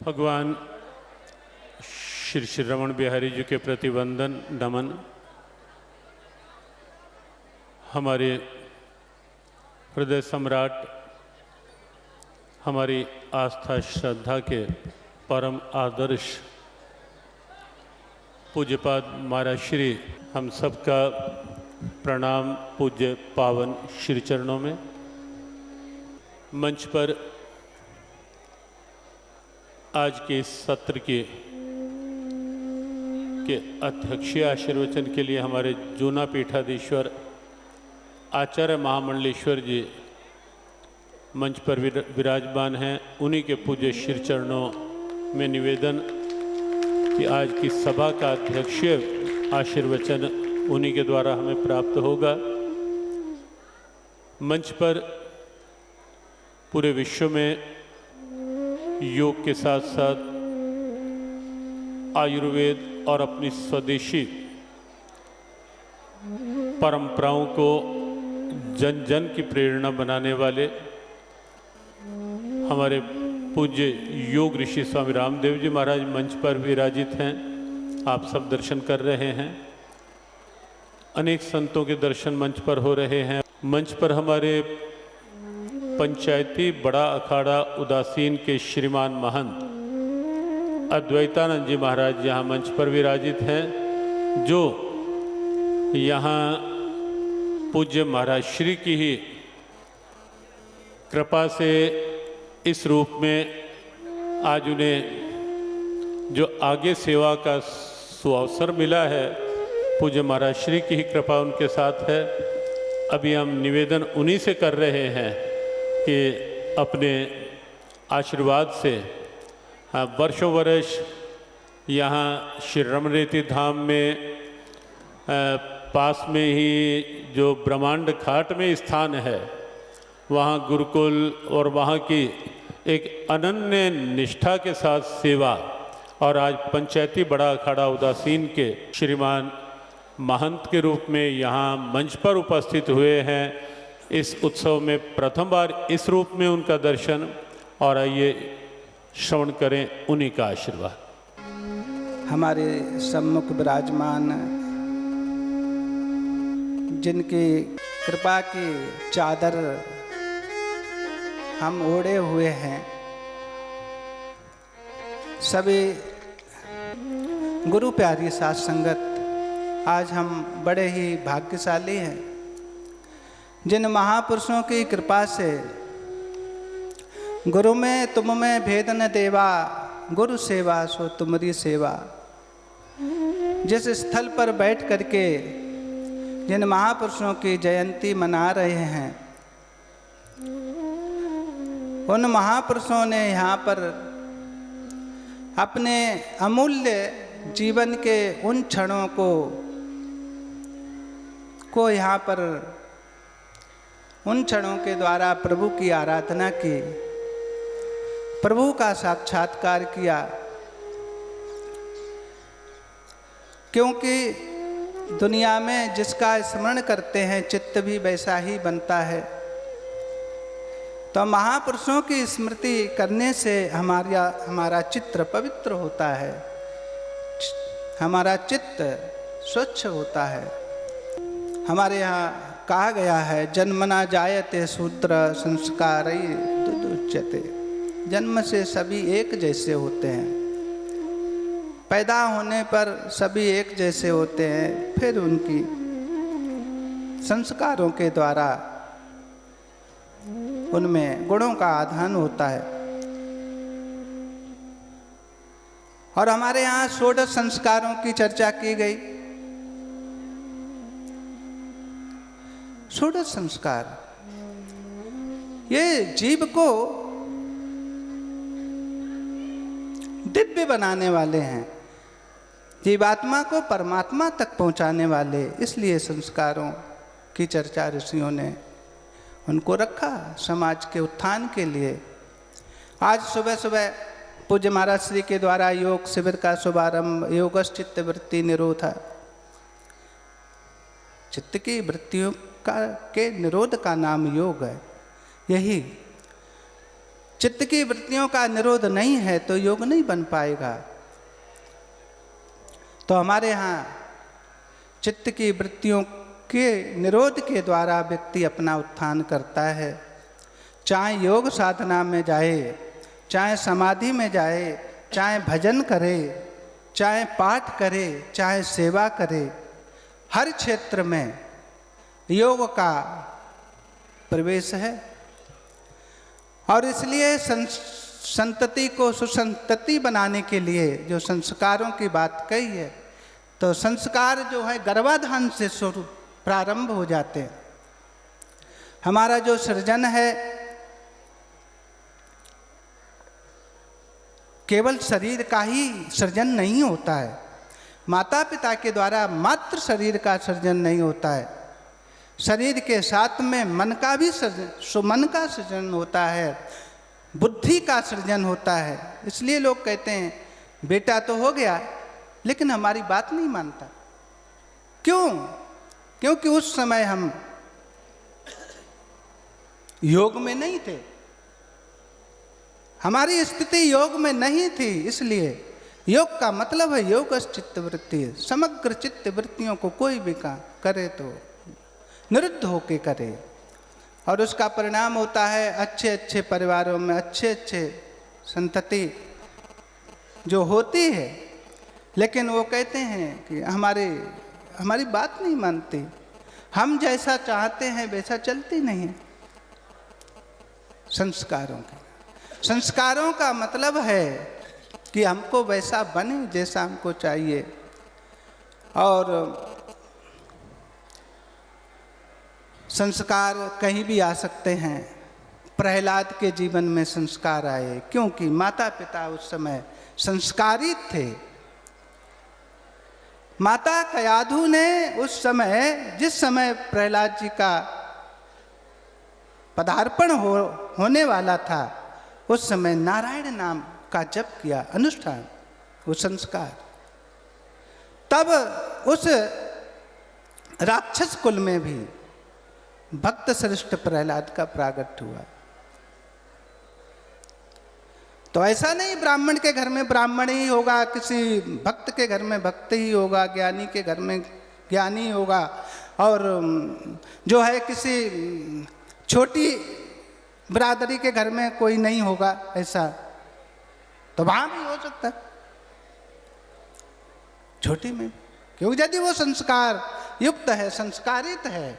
भगवान श्री श्री रमण बिहारी जी के प्रति वंदन नमन। हमारे हृदय सम्राट, हमारी आस्था श्रद्धा के परम आदर्श पूज्यपाद महाराज श्री, हम सबका प्रणाम पूज्य पावन श्री चरणों में। मंच पर आज के इस सत्र के अध्यक्षीय आशीर्वचन के लिए हमारे जूना पीठाधीश्वर आचार्य महामंडलेश्वर जी मंच पर विराजमान हैं। उन्हीं के पूज्य श्री चरणों में निवेदन कि आज की सभा का अध्यक्षीय आशीर्वचन उन्हीं के द्वारा हमें प्राप्त होगा। मंच पर पूरे विश्व में योग के साथ साथ आयुर्वेद और अपनी स्वदेशी परंपराओं को जन जन की प्रेरणा बनाने वाले हमारे पूज्य योग ऋषि स्वामी रामदेव जी महाराज मंच पर विराजित हैं। आप सब दर्शन कर रहे हैं। अनेक संतों के दर्शन मंच पर हो रहे हैं। मंच पर हमारे पंचायती बड़ा अखाड़ा उदासीन के श्रीमान महंत अद्वैतानंद जी महाराज यहाँ मंच पर विराजित हैं, जो यहाँ पूज्य महाराज श्री की ही कृपा से इस रूप में आज उन्हें जो आगे सेवा का सुअवसर मिला है, पूज्य महाराज श्री की ही कृपा उनके साथ है। अभी हम निवेदन उन्हीं से कर रहे हैं कि अपने आशीर्वाद से वर्षों वर्ष यहाँ श्री रमणरेती धाम में पास में ही जो ब्रह्मांड घाट में स्थान है, वहाँ गुरुकुल और वहाँ की एक अनन्य निष्ठा के साथ सेवा, और आज पंचायती बड़ा अखाड़ा उदासीन के श्रीमान महंत के रूप में यहाँ मंच पर उपस्थित हुए हैं। इस उत्सव में प्रथम बार इस रूप में उनका दर्शन, और आइए श्रवण करें उन्हीं का आशीर्वाद। हमारे सम्मुख विराजमान जिनकी कृपा की चादर हम ओढ़े हुए हैं, सभी गुरु प्यारी साथ संगत, आज हम बड़े ही भाग्यशाली हैं जिन महापुरुषों की कृपा से गुरु में तुम में भेद न देवा, गुरु सेवा सो तुम्हारी सेवा। जिस स्थल पर बैठ करके जिन महापुरुषों की जयंती मना रहे हैं, उन महापुरुषों ने यहाँ पर अपने अमूल्य जीवन के उन क्षणों को यहाँ पर उन क्षणों के द्वारा प्रभु की आराधना की, प्रभु का साक्षात्कार किया। क्योंकि दुनिया में जिसका स्मरण करते हैं चित्त भी वैसा ही बनता है। तो महापुरुषों की स्मृति करने से हमारा चित्त पवित्र होता है, हमारा चित्त स्वच्छ होता है। हमारे यहाँ कहा गया है, जन्मना जायते शूद्र संस्कारई दुदुच्यते। जन्म से सभी एक जैसे होते हैं, पैदा होने पर सभी एक जैसे होते हैं, फिर उनकी संस्कारों के द्वारा उनमें गुणों का आधान होता है। और हमारे यहाँ 16 संस्कारों की चर्चा की गई। 16 संस्कार ये जीव को दिव्य बनाने वाले हैं, जीवात्मा को परमात्मा तक पहुंचाने वाले। इसलिए संस्कारों की चर्चा ऋषियों ने उनको रखा समाज के उत्थान के लिए। आज सुबह सुबह पूज्य महाराज श्री के द्वारा योग शिविर का शुभारंभ, योगश्चित्त वृत्ति निरोध। चित्त की वृत्तियों के निरोध का नाम योग है। यही चित्त की वृत्तियों का निरोध नहीं है तो योग नहीं बन पाएगा। तो हमारे यहाँ चित्त की वृत्तियों के निरोध के द्वारा व्यक्ति अपना उत्थान करता है। चाहे योग साधना में जाए, चाहे समाधि में जाए, चाहे भजन करे, चाहे पाठ करे, चाहे सेवा करे, हर क्षेत्र में योग का प्रवेश है। और इसलिए संतति को सुसंतति बनाने के लिए जो संस्कारों की बात कही है, तो संस्कार जो है गर्भाधान से शुरू प्रारंभ हो जाते हैं। हमारा जो सृजन है केवल शरीर का ही सृजन नहीं होता है, माता पिता के द्वारा मात्र शरीर का सृजन नहीं होता है, शरीर के साथ में मन का भी मन का सृजन होता है, बुद्धि का सृजन होता है। इसलिए लोग कहते हैं बेटा तो हो गया लेकिन हमारी बात नहीं मानता। क्यों? क्योंकि उस समय हम योग में नहीं थे, हमारी स्थिति योग में नहीं थी। इसलिए योग का मतलब है योग चित्त वृत्ति, समग्र चित्त वृत्तियों को कोई भी काम करे तो निरुद्ध होके करे, और उसका परिणाम होता है अच्छे अच्छे परिवारों में अच्छे अच्छे संतति जो होती है। लेकिन वो कहते हैं कि हमारी बात नहीं मानती, हम जैसा चाहते हैं वैसा चलती नहीं। संस्कारों का मतलब है कि हमको वैसा बने जैसा हमको चाहिए। और संस्कार कहीं भी आ सकते हैं। प्रहलाद के जीवन में संस्कार आए क्योंकि माता पिता उस समय संस्कारित थे। माता कयाधु ने उस समय, जिस समय प्रहलाद जी का पदार्पण होने वाला था, उस समय नारायण नाम का जप किया, अनुष्ठान, वो संस्कार। तब उस राक्षस कुल में भी भक्त श्रेष्ठ प्रहलाद का प्रागट्य हुआ। तो ऐसा नहीं ब्राह्मण के घर में ब्राह्मण ही होगा, किसी भक्त के घर में भक्त ही होगा, ज्ञानी के घर में ज्ञानी होगा, और जो है किसी छोटी बिरादरी के घर में कोई नहीं होगा। ऐसा तो वहां भी हो सकता है, छोटी में, क्योंकि यदि वो संस्कार युक्त है, संस्कारित है।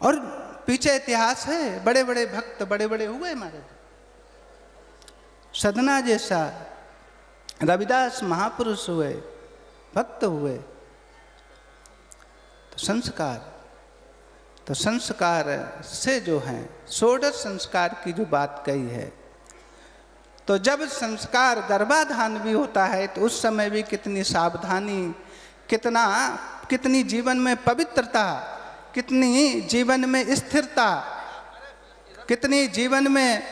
और पीछे इतिहास है, बड़े बड़े भक्त बड़े बड़े हुए हमारे। सदना जैसा रविदास महापुरुष हुए, भक्त हुए। तो संस्कार से जो है षोडश संस्कार की जो बात कही है, तो जब संस्कार गर्भाधान भी होता है तो उस समय भी कितनी सावधानी, कितनी जीवन में पवित्रता, कितनी जीवन में स्थिरता, कितनी जीवन में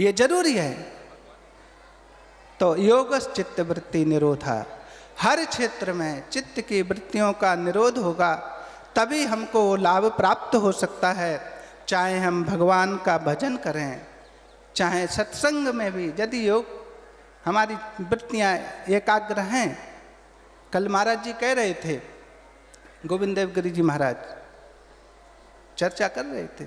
ये जरूरी है। तो योग चित्त वृत्ति निरोधा, हर क्षेत्र में चित्त की वृत्तियों का निरोध होगा तभी हमको लाभ प्राप्त हो सकता है। चाहे हम भगवान का भजन करें, चाहे सत्संग में भी यदि योग हमारी वृत्तियाँ एकाग्र हैं। कल महाराज जी कह रहे थे, गोविंद देव गिरी जी महाराज चर्चा कर रहे थे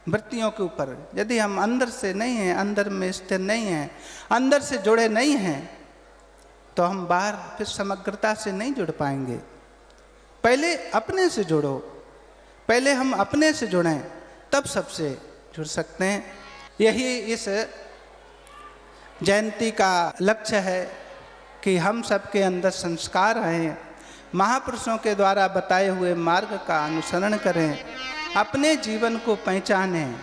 वृत्तियों के ऊपर। यदि हम अंदर से नहीं हैं, अंदर में स्थिर नहीं हैं, अंदर से जुड़े नहीं हैं, तो हम बाहर फिर समग्रता से नहीं जुड़ पाएंगे। पहले अपने से जुड़ो, पहले हम अपने से जुड़ें, तब सबसे जुड़ सकते हैं। यही इस जयंती का लक्ष्य है कि हम सबके अंदर संस्कार आएं, महापुरुषों के द्वारा बताए हुए मार्ग का अनुसरण करें, अपने जीवन को पहचानें,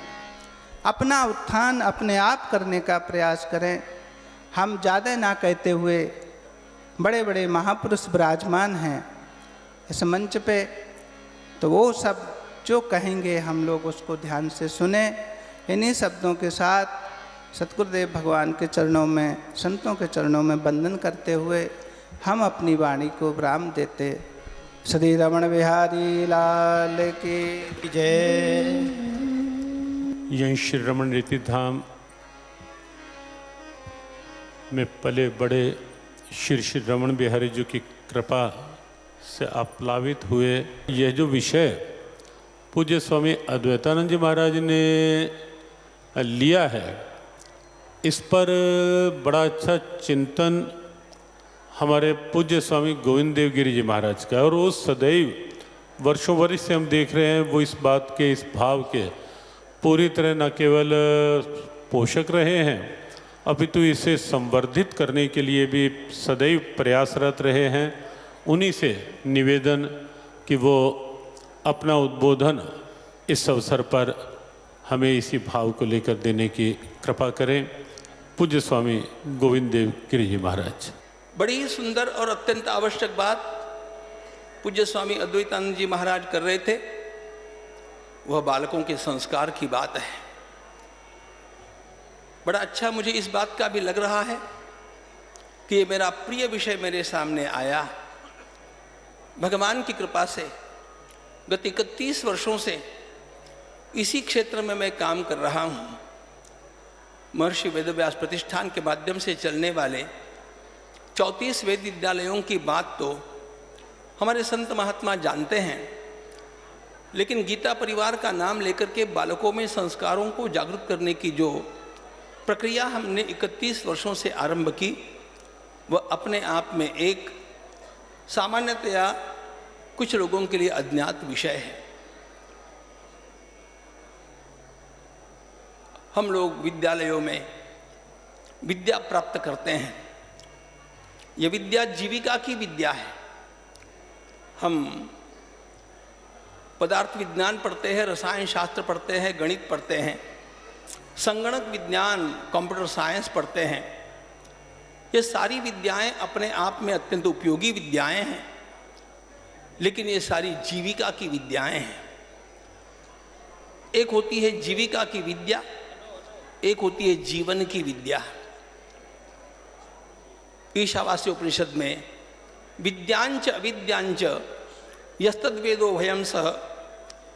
अपना उत्थान अपने आप करने का प्रयास करें। हम ज़्यादा ना कहते हुए, बड़े बड़े महापुरुष विराजमान हैं इस मंच पे, तो वो सब जो कहेंगे हम लोग उसको ध्यान से सुने। इन्हीं शब्दों के साथ सतगुरुदेव भगवान के चरणों में, संतों के चरणों में वंदन करते हुए हम अपनी वाणी को विराम देते श्री रमण बिहारी लाल की जय। यहीं श्री रमण रीति धाम में पले बड़े श्री रमण बिहारी जी की कृपा से आप्लावित हुए। यह जो विषय पूज्य स्वामी अद्वैतानंद जी महाराज ने लिया है, इस पर बड़ा अच्छा चिंतन हमारे पूज्य स्वामी गोविंद देव गिरी जी महाराज का, और वो सदैव वर्षों वर्ष से हम देख रहे हैं वो इस बात के, इस भाव के पूरी तरह न केवल पोषक रहे हैं, अपितु इसे संवर्धित करने के लिए भी सदैव प्रयासरत रहे हैं। उन्हीं से निवेदन कि वो अपना उद्बोधन इस अवसर पर हमें इसी भाव को लेकर देने की कृपा करें। पूज्य स्वामी गोविंद देव गिरी जी महाराज। बड़ी ही सुंदर और अत्यंत आवश्यक बात पूज्य स्वामी अद्वैतानंद जी महाराज कर रहे थे, वह बालकों के संस्कार की बात है। बड़ा अच्छा मुझे इस बात का भी लग रहा है कि ये मेरा प्रिय विषय मेरे सामने आया। भगवान की कृपा से गत 31 वर्षों से इसी क्षेत्र में मैं काम कर रहा हूँ। महर्षि वेदव्यास प्रतिष्ठान के माध्यम से चलने वाले 34 वेद विद्यालयों की बात तो हमारे संत महात्मा जानते हैं, लेकिन गीता परिवार का नाम लेकर के बालकों में संस्कारों को जागरूक करने की जो प्रक्रिया हमने 31 वर्षों से आरंभ की, वह अपने आप में एक सामान्यतया कुछ लोगों के लिए अज्ञात विषय है। हम लोग विद्यालयों में विद्या प्राप्त करते हैं। यह विद्या जीविका की विद्या है। हम पदार्थ विज्ञान पढ़ते हैं, रसायन शास्त्र पढ़ते हैं, गणित पढ़ते हैं, संगणक विज्ञान, कंप्यूटर साइंस पढ़ते हैं। ये सारी विद्याएं अपने आप में अत्यंत उपयोगी विद्याएं हैं, लेकिन ये सारी जीविका की विद्याएं हैं। एक होती है जीविका की विद्या, एक होती है जीवन की विद्या। ईशावास्य उपनिषद में विद्यांच अविद्यांच यस्तद्वेदो भयं सह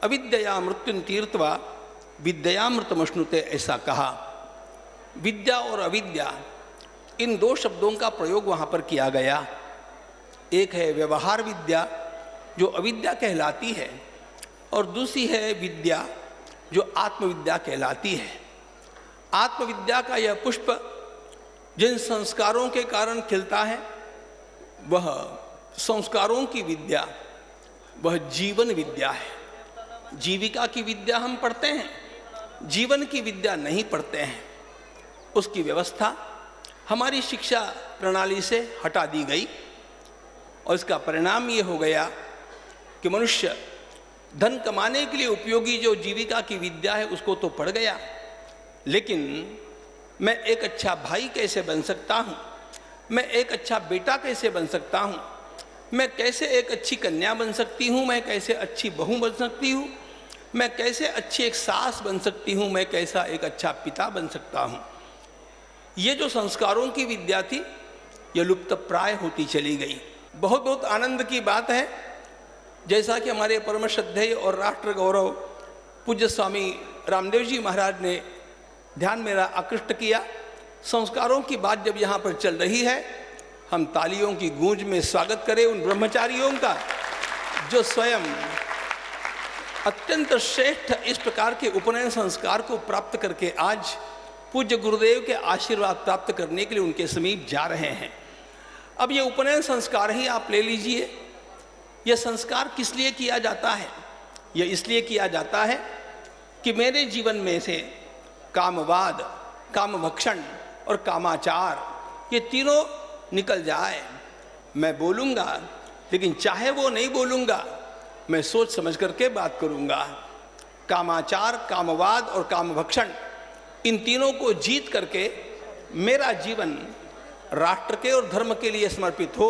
अविद्या मृत्युं तीर्त्वा विद्यामृतमश्नुते, ऐसा कहा। विद्या और अविद्या, इन दो शब्दों का प्रयोग वहाँ पर किया गया। एक है व्यवहार विद्या जो अविद्या कहलाती है, और दूसरी है विद्या जो आत्मविद्या कहलाती है। आत्मविद्या का यह पुष्प जिन संस्कारों के कारण खिलता है, वह संस्कारों की विद्या, वह जीवन विद्या है। जीविका की विद्या हम पढ़ते हैं, जीवन की विद्या नहीं पढ़ते हैं। उसकी व्यवस्था हमारी शिक्षा प्रणाली से हटा दी गई, और इसका परिणाम ये हो गया कि मनुष्य धन कमाने के लिए उपयोगी जो जीविका की विद्या है उसको तो पढ़ गया, लेकिन मैं एक अच्छा भाई कैसे बन सकता हूँ, मैं एक अच्छा बेटा कैसे बन सकता हूँ, मैं कैसे एक अच्छी कन्या बन सकती हूँ, मैं कैसे अच्छी बहू बन सकती हूँ, मैं कैसे अच्छी एक सास बन सकती हूँ, मैं कैसा एक अच्छा पिता बन सकता हूँ। ये जो संस्कारों की विद्या थी, ये लुप्त प्राय होती चली गई। बहुत बहुत आनंद की बात है, जैसा कि हमारे परम श्रद्धेय और राष्ट्र गौरव पूज्य स्वामी रामदेव जी महाराज ने ध्यान मेरा आकृष्ट किया। संस्कारों की बात जब यहाँ पर चल रही है, हम तालियों की गूंज में स्वागत करें उन ब्रह्मचारियों का जो स्वयं अत्यंत श्रेष्ठ इस प्रकार के उपनयन संस्कार को प्राप्त करके आज पूज्य गुरुदेव के आशीर्वाद प्राप्त करने के लिए उनके समीप जा रहे हैं। अब ये उपनयन संस्कार ही आप ले लीजिए। यह संस्कार किस लिए किया जाता है? यह इसलिए किया जाता है कि मेरे जीवन में से कामवाद, कामभक्षण और कामाचार, ये तीनों निकल जाए। मैं बोलूँगा, लेकिन चाहे वो नहीं बोलूँगा, मैं सोच समझ करके बात करूँगा। कामाचार, कामवाद और कामभक्षण, इन तीनों को जीत करके मेरा जीवन राष्ट्र के और धर्म के लिए समर्पित हो,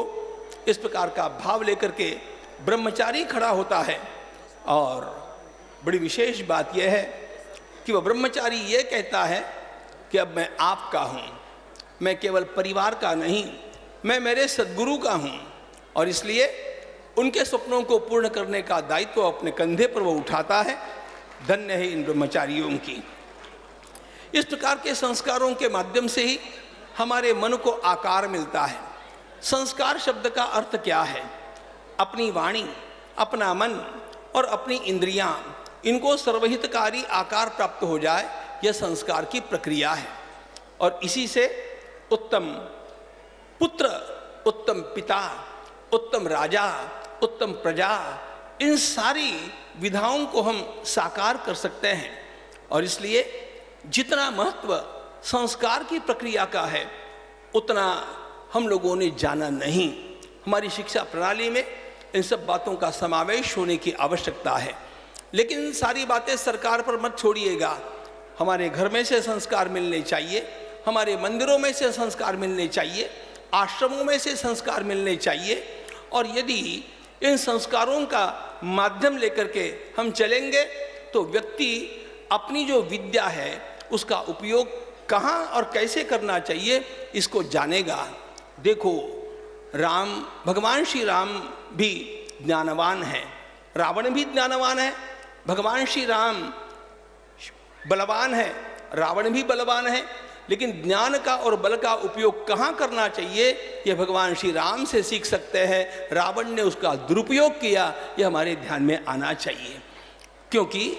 इस प्रकार का भाव लेकर के ब्रह्मचारी खड़ा होता है। और बड़ी विशेष बात यह है कि वह ब्रह्मचारी ये कहता है कि अब मैं आपका हूँ, मैं केवल परिवार का नहीं, मैं मेरे सद्गुरु का हूँ, और इसलिए उनके सपनों को पूर्ण करने का दायित्व अपने कंधे पर वो उठाता है। धन्य है इन ब्रह्मचारियों की। इस प्रकार के संस्कारों के माध्यम से ही हमारे मन को आकार मिलता है। संस्कार शब्द का अर्थ क्या है? अपनी वाणी, अपना मन और अपनी इंद्रियां, इनको सर्वहितकारी आकार प्राप्त हो जाए, यह संस्कार की प्रक्रिया है। और इसी से उत्तम पुत्र, उत्तम पिता, उत्तम राजा, उत्तम प्रजा, इन सारी विधाओं को हम साकार कर सकते हैं। और इसलिए जितना महत्व संस्कार की प्रक्रिया का है, उतना हम लोगों ने जाना नहीं। हमारी शिक्षा प्रणाली में इन सब बातों का समावेश होने की आवश्यकता है। लेकिन सारी बातें सरकार पर मत छोड़िएगा। हमारे घर में से संस्कार मिलने चाहिए, हमारे मंदिरों में से संस्कार मिलने चाहिए, आश्रमों में से संस्कार मिलने चाहिए। और यदि इन संस्कारों का माध्यम लेकर के हम चलेंगे तो व्यक्ति अपनी जो विद्या है उसका उपयोग कहाँ और कैसे करना चाहिए इसको जानेगा। देखो, भगवान श्री राम भी ज्ञानवान है, रावण भी ज्ञानवान है। भगवान श्री राम बलवान है, रावण भी बलवान है। लेकिन ज्ञान का और बल का उपयोग कहाँ करना चाहिए, यह भगवान श्री राम से सीख सकते हैं। रावण ने उसका दुरुपयोग किया, यह हमारे ध्यान में आना चाहिए। क्योंकि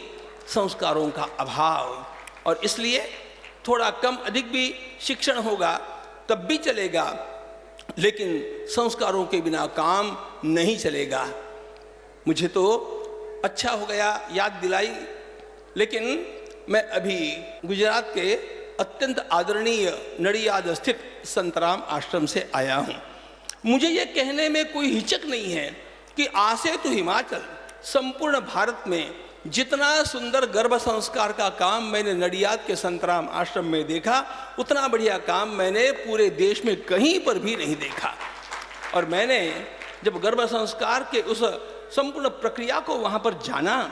संस्कारों का अभाव, और इसलिए थोड़ा कम अधिक भी शिक्षण होगा तब भी चलेगा, लेकिन संस्कारों के बिना काम नहीं चलेगा। मुझे तो अच्छा हो गया याद दिलाई, लेकिन मैं अभी गुजरात के अत्यंत आदरणीय नडियाद स्थित संतराम आश्रम से आया हूँ। मुझे ये कहने में कोई हिचक नहीं है कि आसे तो हिमाचल, संपूर्ण भारत में जितना सुंदर गर्भ संस्कार का काम मैंने नडियाद के संतराम आश्रम में देखा, उतना बढ़िया काम मैंने पूरे देश में कहीं पर भी नहीं देखा। और मैंने जब गर्भ संस्कार के उस संपूर्ण प्रक्रिया को वहाँ पर जाना,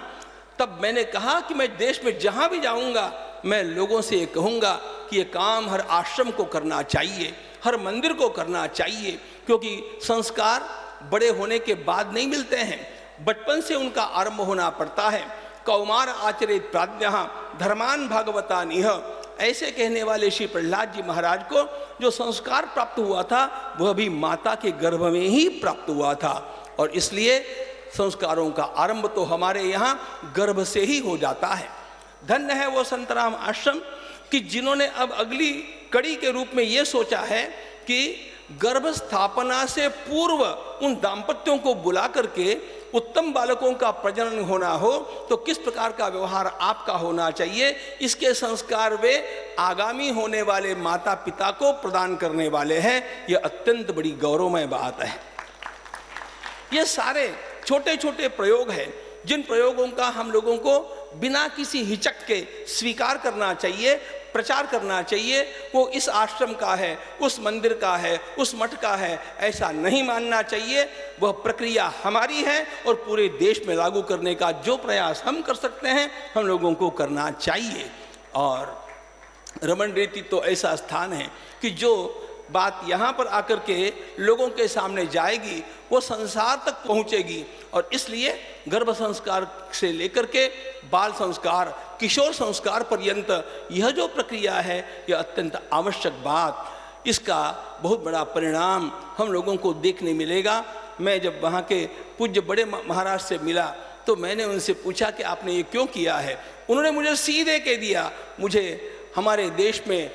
तब मैंने कहा कि मैं देश में जहाँ भी जाऊँगा मैं लोगों से ये कहूँगा कि ये काम हर आश्रम को करना चाहिए, हर मंदिर को करना चाहिए। क्योंकि संस्कार बड़े होने के बाद नहीं मिलते हैं, बचपन से उनका आरंभ होना पड़ता है। कौमार आचरित प्राज्ञः धर्मान भागवता निह, ऐसे कहने वाले श्री प्रहलाद जी महाराज को जो संस्कार प्राप्त हुआ था वह भी माता के गर्भ में ही प्राप्त हुआ था। और इसलिए संस्कारों का आरंभ तो हमारे यहाँ गर्भ से ही हो जाता है। धन्य है वो संतराम आश्रम कि जिन्होंने अब अगली कड़ी के रूप में ये सोचा है कि गर्भ स्थापना से पूर्व उन दाम्पत्यों को बुला करके उत्तम बालकों का प्रजनन होना हो तो किस प्रकार का व्यवहार आपका होना चाहिए, इसके संस्कार वे आगामी होने वाले माता पिता को प्रदान करने वाले हैं। यह अत्यंत बड़ी गौरवमय बात है। ये सारे छोटे छोटे प्रयोग हैं जिन प्रयोगों का हम लोगों को बिना किसी हिचक के स्वीकार करना चाहिए, प्रचार करना चाहिए। वो इस आश्रम का है, उस मंदिर का है, उस मठ का है, ऐसा नहीं मानना चाहिए। वह प्रक्रिया हमारी है और पूरे देश में लागू करने का जो प्रयास हम कर सकते हैं हम लोगों को करना चाहिए। और रमन रेती तो ऐसा स्थान है कि जो बात यहाँ पर आकर के लोगों के सामने जाएगी वो संसार तक पहुँचेगी। और इसलिए गर्भ संस्कार से लेकर के बाल संस्कार, किशोर संस्कार पर्यंत यह जो प्रक्रिया है यह अत्यंत आवश्यक बात, इसका बहुत बड़ा परिणाम हम लोगों को देखने मिलेगा। मैं जब वहाँ के पूज्य बड़े महाराज से मिला तो मैंने उनसे पूछा कि आपने ये क्यों किया है। उन्होंने मुझे सीधे कह दिया, मुझे हमारे देश में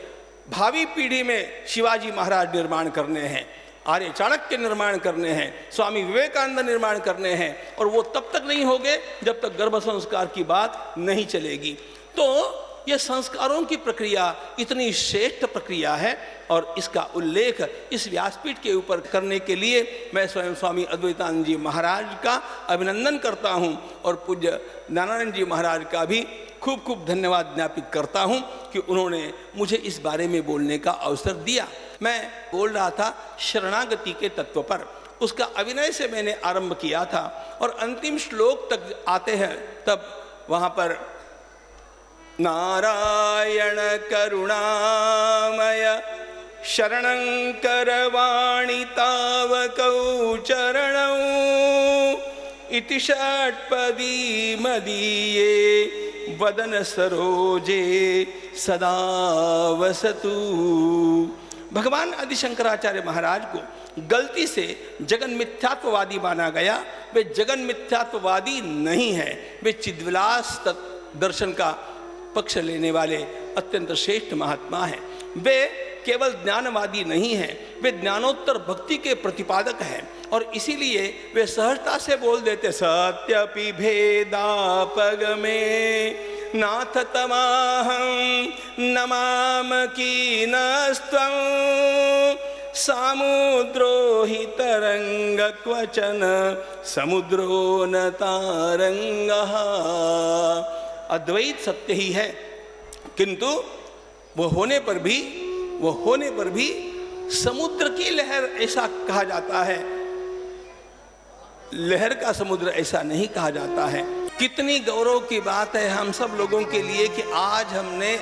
भावी पीढ़ी में शिवाजी महाराज निर्माण करने हैं, आर्य चाणक्य निर्माण करने हैं, स्वामी विवेकानंद निर्माण करने हैं, और वो तब तक नहीं होंगे जब तक गर्भ संस्कार की बात नहीं चलेगी। तो ये संस्कारों की प्रक्रिया इतनी श्रेष्ठ प्रक्रिया है और इसका उल्लेख इस व्यासपीठ के ऊपर करने के लिए मैं स्वयं स्वामी अद्वैतानंद जी महाराज का अभिनंदन करता हूँ और पूज्य ज्ञानानंद जी महाराज का भी खूब खूब धन्यवाद ज्ञापित करता हूँ कि उन्होंने मुझे इस बारे में बोलने का अवसर दिया। मैं बोल रहा था शरणागति के तत्व पर, उसका अभिनय से मैंने आरंभ किया था और अंतिम श्लोक तक आते हैं तब वहाँ पर नारायण करुणामय शरणं करवाणि तावकौ चरणौ इति षट्पदी मदीये वदन सरोजे सदा वसतु। भगवान आदि शंकराचार्य महाराज को गलती से जगन मिथ्यात्ववादी माना गया। वे जगन मिथ्यात्ववादी नहीं है, वे चिद्विलास दर्शन का पक्ष लेने वाले अत्यंत श्रेष्ठ महात्मा हैं। वे केवल ज्ञानवादी नहीं हैं, वे ज्ञानोत्तर भक्ति के प्रतिपादक हैं। और इसीलिए वे सहजता से बोल देते सत्यपि भेदापगमे नाथ तमाहं नमाम कीनस्त्वं सामुद्रो हि तरंग क्वचन समुद्रो न तारंगः। अद्वैत सत्य ही है, किंतु वो होने पर भी समुद्र की लहर ऐसा कहा जाता है, लहर का समुद्र ऐसा नहीं कहा जाता है। कितनी गौरव की बात है हम सब लोगों के लिए कि आज हमने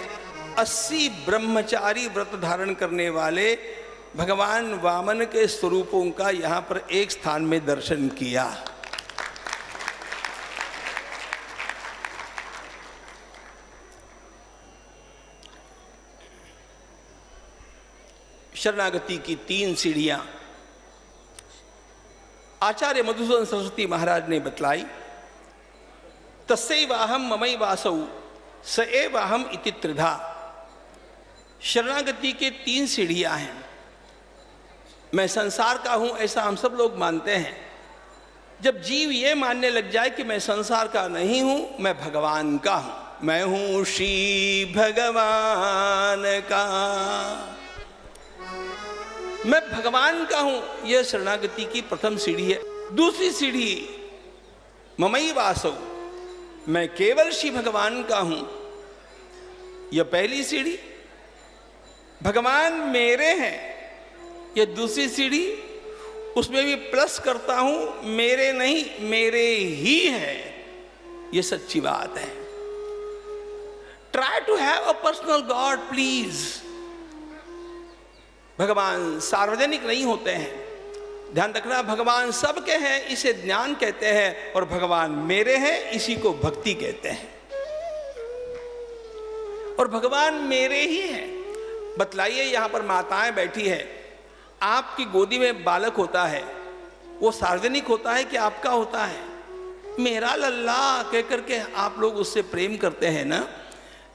80 ब्रह्मचारी व्रत धारण करने वाले भगवान वामन के स्वरूपों का यहाँ पर एक स्थान में दर्शन किया। शरणागति की 3 सीढ़ियां आचार्य मधुसूदन सरस्वती महाराज ने बतलाई। तस्यैवाहम ममैवासौ स एवाहम इति त्रिधा। शरणागति के 3 सीढ़ियां हैं। मैं संसार का हूं ऐसा हम सब लोग मानते हैं। जब जीव ये मानने लग जाए कि मैं संसार का नहीं हूं, मैं भगवान का हूं, मैं हूं श्री भगवान का, मैं भगवान का हूं, यह शरणागति की प्रथम सीढ़ी है। दूसरी सीढ़ी ममैवासौ, मैं केवल श्री भगवान का हूं, यह पहली सीढ़ी। भगवान मेरे हैं, यह दूसरी सीढ़ी। उसमें भी प्लस करता हूं, मेरे नहीं मेरे ही है, यह सच्ची बात है। Try to have a personal God please. भगवान सार्वजनिक नहीं होते हैं, ध्यान रखना। भगवान सबके हैं, इसे ज्ञान कहते हैं, और भगवान मेरे हैं, इसी को भक्ति कहते हैं। और भगवान मेरे ही हैं। बतलाइए, यहां पर माताएं बैठी है, आपकी गोदी में बालक होता है, वो सार्वजनिक होता है कि आपका होता है? मेरा लल्ला कह करके आप लोग उससे प्रेम करते हैं ना।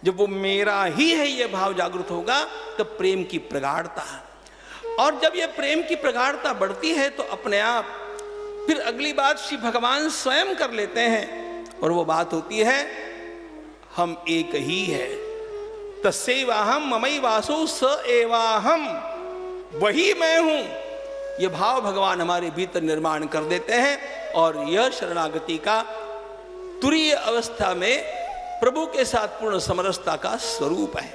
जब वो मेरा ही है ये भाव जागृत होगा तब प्रेम की प्रगाढ़ता। और जब ये प्रेम की प्रगाढ़ता बढ़ती है तो अपने आप फिर अगली बात श्री भगवान स्वयं कर लेते हैं, और वो बात होती है हम एक ही है। तस्यैवाहम ममैवासौ स एवाहम, वही मैं हूं, ये भाव भगवान हमारे भीतर निर्माण कर देते हैं। और यह शरणागति का तुरीय अवस्था में प्रभु के साथ पूर्ण समरसता का स्वरूप है।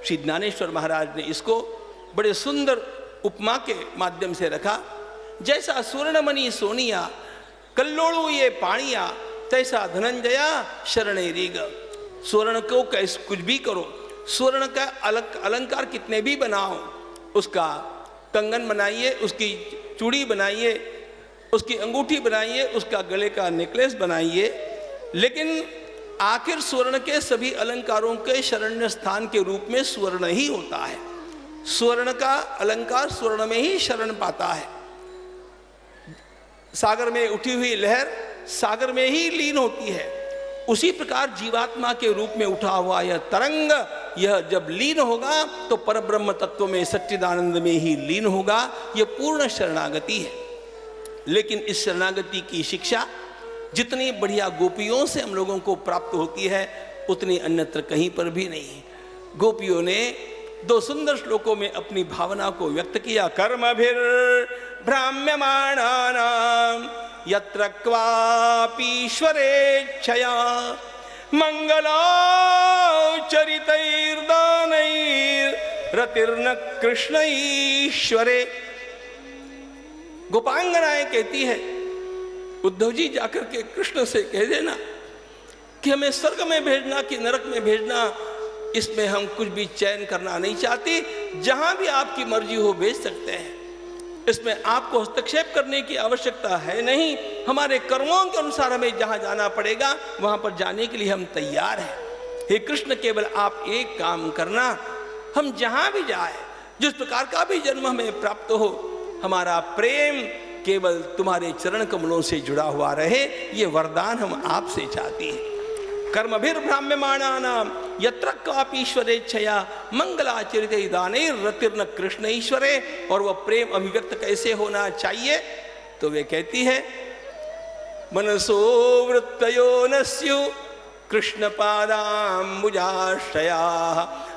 श्री ज्ञानेश्वर महाराज ने इसको बड़े सुंदर उपमा के माध्यम से रखा। जैसा स्वर्णमणि सोनिया कल्लोड़ू ये पानिया, तैसा धनंजया शरणे रीग। स्वर्ण को कैसे कुछ भी करो, स्वर्ण का अलंकार कितने भी बनाओ, उसका कंगन बनाइए, उसकी चूड़ी बनाइए, उसकी अंगूठी बनाइए, उसका गले का नेकलेस बनाइए, लेकिन आखिर स्वर्ण के सभी अलंकारों के शरण्य स्थान के रूप में स्वर्ण ही होता है। स्वर्ण का अलंकार स्वर्ण में ही शरण पाता है। सागर में उठी हुई लहर सागर में ही लीन होती है। उसी प्रकार जीवात्मा के रूप में उठा हुआ यह तरंग, यह जब लीन होगा तो परब्रह्म तत्व में सच्चिदानंद में ही लीन होगा। यह पूर्ण शरणागति है। लेकिन इस शरणागति की शिक्षा जितनी बढ़िया गोपियों से हम लोगों को प्राप्त होती है, उतनी अन्यत्र कहीं पर भी नहीं। गोपियों ने 2 सुंदर श्लोकों में अपनी भावना को व्यक्त किया। कर्मभिर भ्राम्यमाणानां यत्र क्वापीश्वरेच्छया मंगलाचरितैर्दानैर्रतिर्न कृष्ण ईश्वरे। गोपांगनाएं कहती है, उद्धव जी जाकर के कृष्ण से कह देना कि हमें स्वर्ग में भेजना कि नरक में भेजना, इसमें हम कुछ भी चयन करना नहीं चाहती। जहां भी आपकी मर्जी हो भेज सकते हैं, इसमें आपको हस्तक्षेप करने की आवश्यकता है नहीं। हमारे कर्मों के अनुसार हमें जहाँ जाना पड़ेगा वहाँ पर जाने के लिए हम तैयार हैं। हे कृष्ण, केवल आप एक काम करना, हम जहाँ भी जाए, जिस प्रकार का भी जन्म हमें प्राप्त हो, हमारा प्रेम केवल तुम्हारे चरण कमलों से जुड़ा हुआ रहे, ये वरदान हम आपसे चाहते हैं। कर्मभिर्भ्राम्यमाणानां यत्र क्वापि ईश्वरेच्छया मंगलाचरिते दानैर्रतिर्न कृष्ण ईश्वरे। और वह प्रेम अभिव्यक्त कैसे होना चाहिए? तो वे कहती है, मनसो वृत्तयो न स्युः कृष्ण पादाम्बुजाश्रया।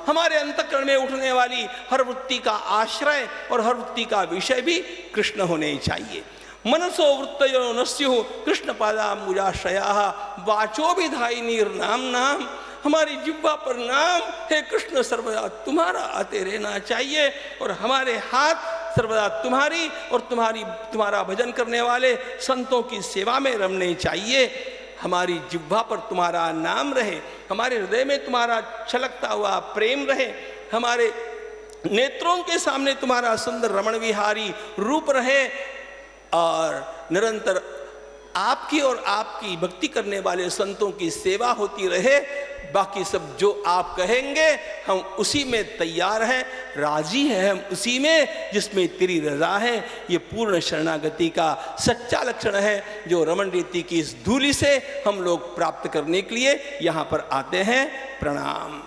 हमारे अंतःकरण में उठने वाली हर वृत्ति का आश्रय और हर वृत्ति का विषय भी कृष्ण होने चाहिए। मनसो वृत्तयो न स्युः कृष्ण पादाम्बुजाश्रयाः वाचो विधायिनीर्नाम नाम। हमारी जिह्वा पर नाम हे कृष्ण सर्वदा तुम्हारा आते रहना चाहिए, और हमारे हाथ सर्वदा तुम्हारी और तुम्हारा भजन करने वाले संतों की सेवा में रमने चाहिए। हमारी जिह्वा पर तुम्हारा नाम रहे, हमारे हृदय में तुम्हारा छलकता हुआ प्रेम रहे, हमारे नेत्रों के सामने तुम्हारा सुंदर रमण विहारी रूप रहे, और निरंतर आपकी और आपकी भक्ति करने वाले संतों की सेवा होती रहे। बाकी सब जो आप कहेंगे हम उसी में तैयार हैं, राजी हैं हम उसी में जिसमें तेरी रजा है। ये पूर्ण शरणागति का सच्चा लक्षण है, जो रमण रीति की इस धूलि से हम लोग प्राप्त करने के लिए यहाँ पर आते हैं। प्रणाम।